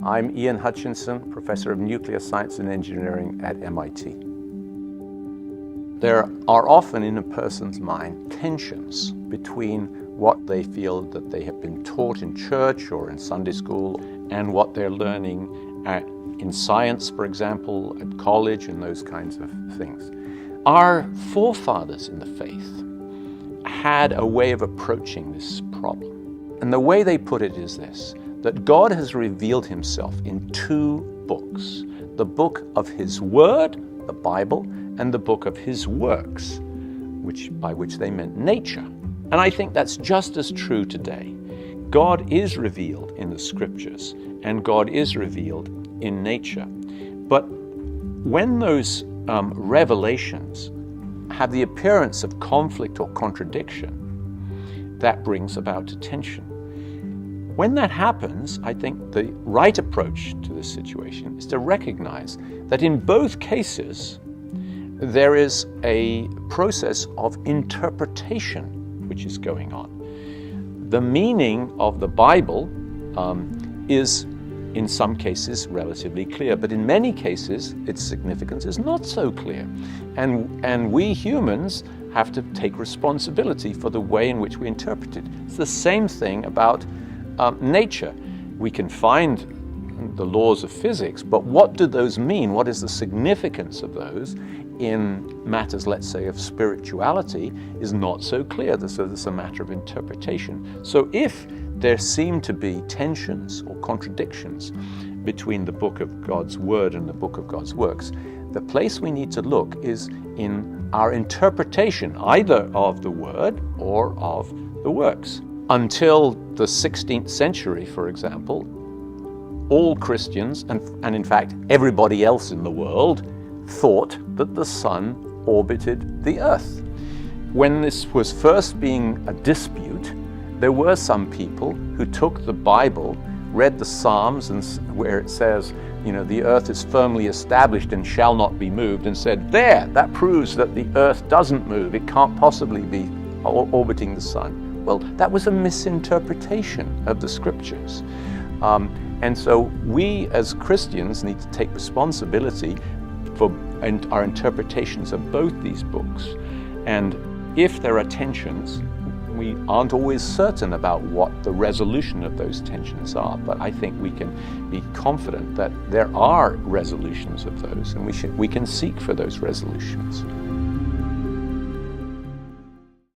I'm Ian Hutchinson, Professor of Nuclear Science and Engineering at MIT. There are often in a person's mind tensions between what they feel that they have been taught in church or in Sunday school and what they're learning in science, for example, at college and those kinds of things. Our forefathers in the faith had a way of approaching this problem. And the way they put it is this, that God has revealed himself in two books, the book of his word, the Bible, and the book of his works, by which they meant nature. And I think that's just as true today. God is revealed in the scriptures, and God is revealed in nature. But when those revelations have the appearance of conflict or contradiction, that brings about tension. When that happens, I think the right approach to this situation is to recognize that in both cases, there is a process of interpretation which is going on. The meaning of the Bible is, in some cases, relatively clear, but in many cases, its significance is not so clear. And we humans have to take responsibility for the way in which we interpret it. It's the same thing about nature. We can find the laws of physics, but what do those mean? What is the significance of those in matters, let's say, of spirituality is not so clear. So it's a matter of interpretation. So if there seem to be tensions or contradictions between the book of God's word and the book of God's works, the place we need to look is in our interpretation, either of the word or of the works. Until the 16th century, for example, all Christians, and in fact everybody else in the world, thought that the sun orbited the earth. When this was first being a dispute, there were some people who took the Bible, read the Psalms, and where it says, the earth is firmly established and shall not be moved, and said, that proves that the earth doesn't move. It can't possibly be orbiting the sun. Well, that was a misinterpretation of the scriptures. And so we as Christians need to take responsibility for our interpretations of both these books. And if there are tensions, we aren't always certain about what the resolution of those tensions are, but I think we can be confident that there are resolutions of those, and we can seek for those resolutions.